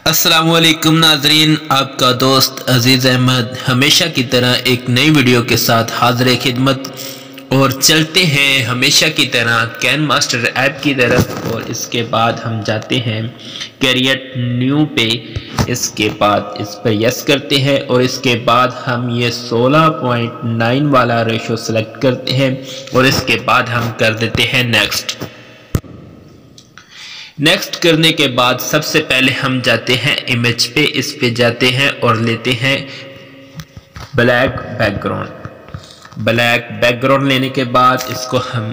अस्सलामुअलैकुम नाजरीन, आपका दोस्त अजीज़ अहमद हमेशा की तरह एक नई वीडियो के साथ हाजिर खिदमत। और चलते हैं हमेशा की तरह कैन मास्टर ऐप की तरफ। और इसके बाद हम जाते हैं क्रिएट न्यू पे। इसके बाद इस पर यस करते हैं और इसके बाद हम ये 16.9 वाला रेशो सेलेक्ट करते हैं और इसके बाद हम कर देते हैं नेक्स्ट। नेक्स्ट करने के बाद सबसे पहले हम जाते हैं इमेज पे। इस पे जाते हैं और लेते हैं ब्लैक बैकग्राउंड। ब्लैक बैकग्राउंड लेने के बाद इसको हम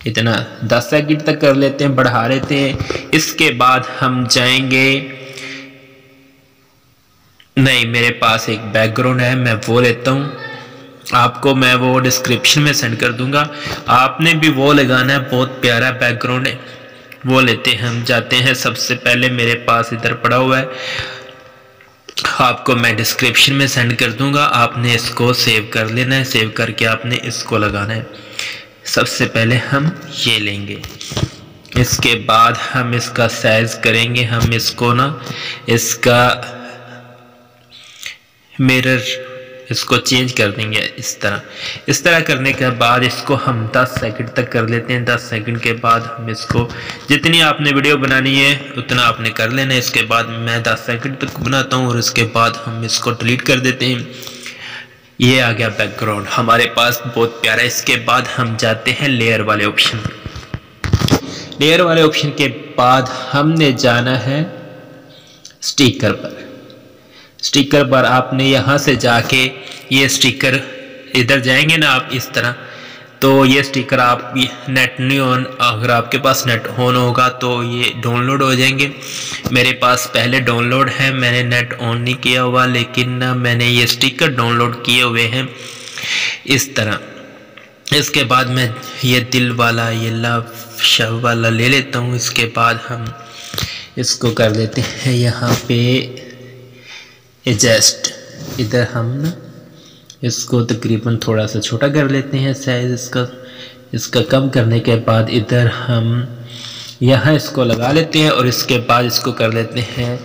इतना 10 सेकंड तक कर लेते हैं, बढ़ा लेते हैं। इसके बाद हम जाएंगे, नहीं मेरे पास एक बैकग्राउंड है, मैं वो लेता हूँ। आपको मैं वो डिस्क्रिप्शन में सेंड कर दूंगा, आपने भी वो लगाना है। बहुत प्यारा बैकग्राउंड है, वो लेते हैं। हम जाते हैं सबसे पहले, मेरे पास इधर पड़ा हुआ है, आपको मैं डिस्क्रिप्शन में सेंड कर दूंगा। आपने इसको सेव कर लेना है, सेव करके आपने इसको लगाना है। सबसे पहले हम ये लेंगे, इसके बाद हम इसका साइज करेंगे। हम इसको ना इसका मिरर इसको चेंज कर देंगे इस तरह करने के बाद इसको हम 10 सेकंड तक कर लेते हैं। 10 सेकंड के बाद हम इसको, जितनी आपने वीडियो बनानी है उतना आपने कर लेना है। इसके बाद मैं 10 सेकंड तक बनाता हूँ और इसके बाद हम इसको डिलीट कर देते हैं। ये आ गया बैकग्राउंड हमारे पास, बहुत प्यारा। इसके बाद हम जाते हैं लेयर वाले ऑप्शन। लेयर वाले ऑप्शन के बाद हमने जाना है स्टिकर पर। स्टिकर पर आपने यहाँ से जाके ये स्टिकर, इधर जाएंगे ना आप इस तरह, तो ये स्टिकर आप नेट नहीं ऑन, अगर आपके पास नेट ऑन होगा तो ये डाउनलोड हो जाएंगे। मेरे पास पहले डाउनलोड है, मैंने नेट ऑन नहीं किया हुआ, लेकिन मैंने ये स्टिकर डाउनलोड किए हुए हैं इस तरह। इसके बाद मैं ये दिल वाला, ये लव शव वाला ले लेता हूँ। इसके बाद हम इसको कर लेते हैं यहाँ पे एडजस्ट। इधर हम ना इसको तकरीबन थोड़ा सा छोटा कर लेते हैं साइज इसका कम करने के बाद इधर हम यहाँ इसको लगा लेते हैं और इसके बाद इसको कर लेते हैं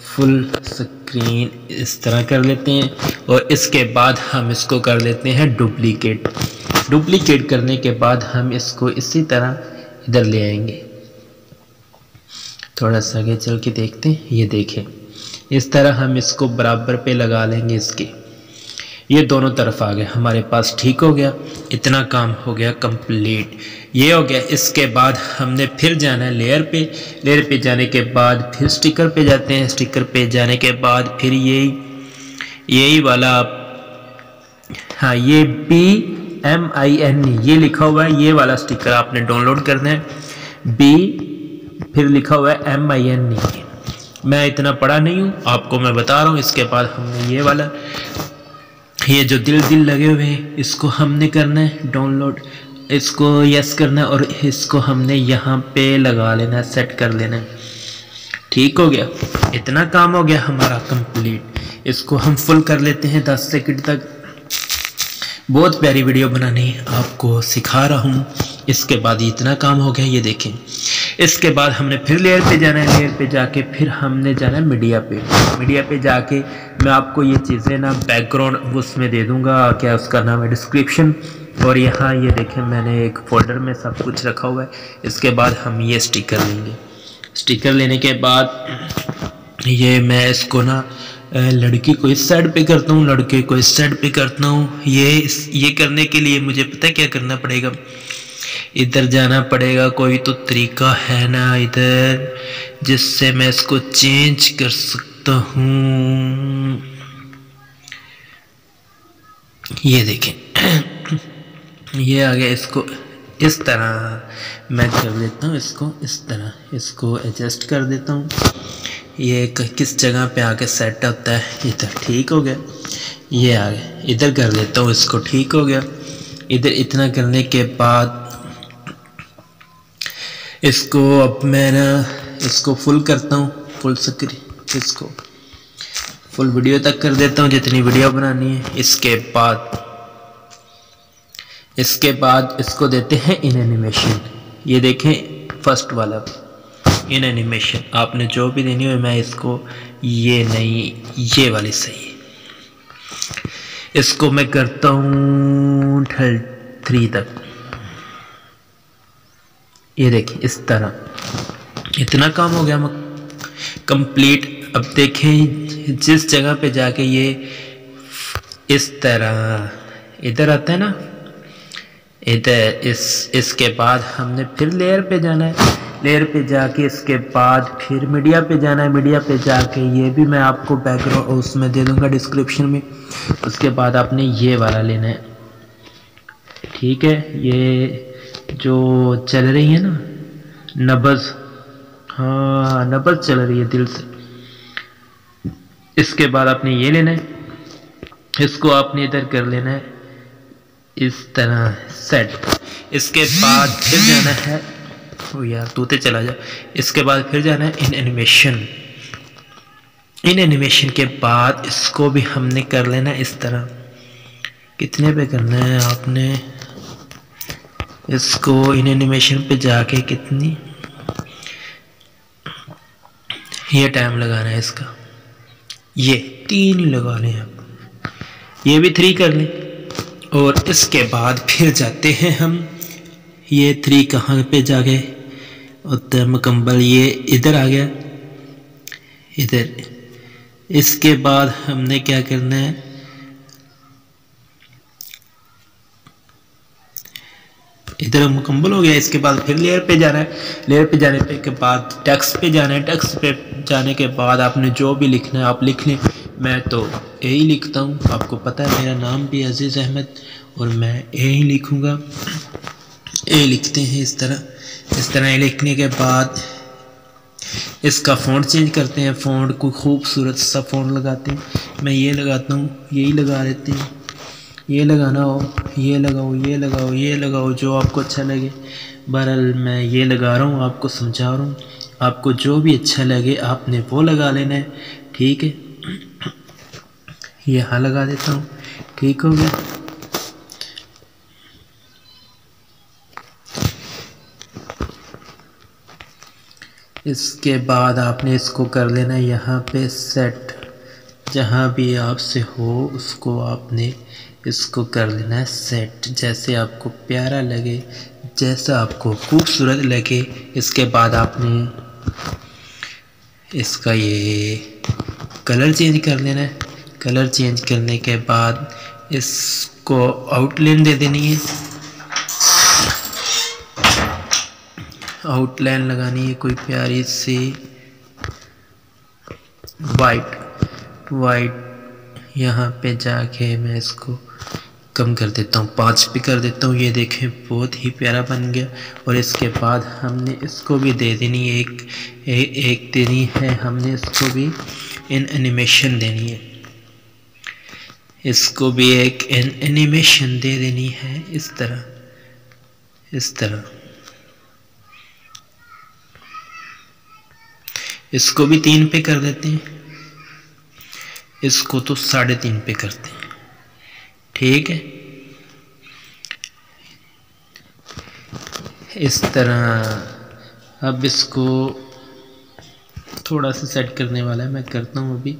फुल स्क्रीन, इस तरह कर लेते हैं। और इसके बाद हम इसको कर लेते हैं डुप्लीकेट। डुप्लीकेट करने के बाद हम इसको इसी तरह इधर ले आएंगे। थोड़ा सा आगे चल के देखते हैं, ये देखें इस तरह हम इसको बराबर पे लगा लेंगे। इसके ये दोनों तरफ आ गए हमारे पास, ठीक हो गया। इतना काम हो गया कंप्लीट, ये हो गया। इसके बाद हमने फिर जाना है लेयर पे। लेयर पे जाने के बाद फिर स्टिकर पे जाते हैं। स्टिकर पे जाने के बाद फिर यही वाला, हाँ ये BMIN ये लिखा हुआ है, ये वाला स्टिकर आपने डाउनलोड करना है। B फिर लिखा हुआ है MIN, मैं इतना पढ़ा नहीं हूँ, आपको मैं बता रहा हूँ। इसके बाद हमने ये वाला, ये जो दिल लगे हुए हैं, इसको हमने करना है डाउनलोड, इसको यस करना है और इसको हमने यहाँ पे लगा लेना है, सेट कर लेना है। ठीक हो गया, इतना काम हो गया हमारा कंप्लीट। इसको हम फुल कर लेते हैं 10 सेकंड तक। बहुत प्यारी वीडियो बनानी आपको सिखा रहा हूँ। इसके बाद इतना काम हो गया, ये देखें। इसके बाद हमने फिर लेयर पे जाना है। लेयर पे जाके फिर हमने जाना है मीडिया पे। मीडिया पे जाके मैं आपको ये चीज़ें ना बैकग्राउंड उसमें दे दूंगा, क्या उसका नाम है, डिस्क्रिप्शन। और यहाँ ये देखें मैंने एक फोल्डर में सब कुछ रखा हुआ है। इसके बाद हम ये स्टिकर लेंगे। स्टिकर लेने के बाद ये मैं इसको ना लड़की को इस साइड पे करता हूँ, लड़के को इस साइड पे करता हूँ। ये करने के लिए मुझे पता है क्या करना पड़ेगा, इधर जाना पड़ेगा। कोई तो तरीका है ना इधर जिससे मैं इसको चेंज कर सकता हूँ। ये देखें ये आ गया। इसको इस तरह मैं कर लेता हूँ, इसको इस तरह इसको एडजस्ट कर देता हूँ। ये किस जगह पे आके सेट होता है, इधर ठीक हो गया। ये आ गया, इधर कर लेता हूँ इसको, ठीक हो गया। इधर इतना करने के बाद इसको अब मैं ना इसको फुल करता हूँ, फुल स्क्रीन, इसको फुल वीडियो तक कर देता हूँ जितनी वीडियो बनानी है। इसके बाद इसको देते हैं इन एनिमेशन। ये देखें फर्स्ट वाला इन एनिमेशन आपने जो भी देनी हो, मैं इसको ये नहीं, ये वाली सही है, इसको मैं करता हूँ 3 तक। ये देखिए इस तरह इतना काम हो गया कंप्लीट। अब देखें जिस जगह पे जाके ये इस तरह इधर आता है ना, इधर इसके बाद हमने फिर लेयर पे जाना है, लेयर पे जाके इसके बाद फिर मीडिया पे जाना है, मीडिया पे जाके ये भी मैं आपको बैकग्राउंड उसमें दे दूंगा डिस्क्रिप्शन में। उसके बाद आपने ये वाला लेना है, ठीक है, ये जो चल रही है ना नब्ज़, हाँ नब्ज़ चल रही है दिल से। इसके बाद आपने ये लेना है, इसको आपने इधर कर लेना है इस तरह सेट। इसके बाद फिर जाना है, ओ यार तूते चला जा, इसके बाद फिर जाना है इन एनिमेशन। इन एनिमेशन के बाद इसको भी हमने कर लेना है इस तरह। कितने पे करना है आपने इसको, इन एनिमेशन पे जाके कितनी ये टाइम लगाना है इसका, ये 3 ही लगाने हैं आप, ये भी 3 कर लें। और इसके बाद फिर जाते हैं हम, ये 3 कहाँ पे जाके उत्तर मुकम्मल, ये इधर आ गया इधर। इसके बाद हमने क्या करना है, इधर मुकम्मल हो गया। इसके बाद फिर लेयर पे जाना है, लेयर पे जाने पे के बाद टेक्स्ट पे जाना है, टेक्स्ट पे जाने के बाद आपने जो भी लिखना है आप लिख लें। मैं तो यही लिखता हूँ, आपको पता है मेरा नाम भी अजीज़ अहमद, और मैं यही लिखूँगा। ये लिखते हैं इस तरह ये लिखने के बाद इसका फ़ॉन्ट चेंज करते हैं, फ़ॉन्ट को खूबसूरत सा फ़ॉन्ट लगाते हैं। मैं ये लगाता हूँ, यही लगा लेते हैं, ये लगाना हो ये लगाओ, ये लगाओ, ये लगाओ, जो आपको अच्छा लगे। बहरहाल मैं ये लगा रहा हूँ, आपको समझा रहा हूँ, आपको जो भी अच्छा लगे आपने वो लगा लेना है, ठीक है। यहाँ लगा देता हूँ, ठीक हो गया। इसके बाद आपने इसको कर लेना है यहाँ पे सेट, जहाँ भी आपसे हो उसको आपने इसको कर लेना है सेट, जैसे आपको प्यारा लगे, जैसा आपको खूबसूरत लगे। इसके बाद आपने इसका ये कलर चेंज कर लेना है, कलर चेंज करने के बाद इसको आउटलाइन दे देनी है, आउटलाइन लगानी है कोई प्यारी सी वाइट। यहाँ पे जाके मैं इसको कम कर देता हूँ, 5 पे कर देता हूँ। ये देखें बहुत ही प्यारा बन गया। और इसके बाद हमने इसको भी दे देनी है एक देनी है, हमने इसको भी इन एनिमेशन देनी है, इसको भी एक इन एनिमेशन दे देनी है इस तरह। इसको भी 3 पे कर देते हैं, इसको तो 3.5 पे करते हैं, ठीक है। इस तरह अब इसको थोड़ा सा सेट करने वाला है, मैं करता हूँ अभी।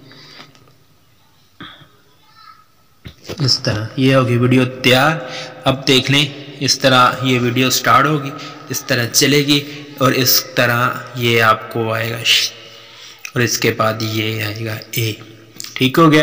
इस तरह ये होगी वीडियो तैयार। अब देख लें, इस तरह ये वीडियो स्टार्ट होगी, इस तरह चलेगी और इस तरह ये आपको आएगा और इसके बाद ये आएगा ए, ठीक हो गया।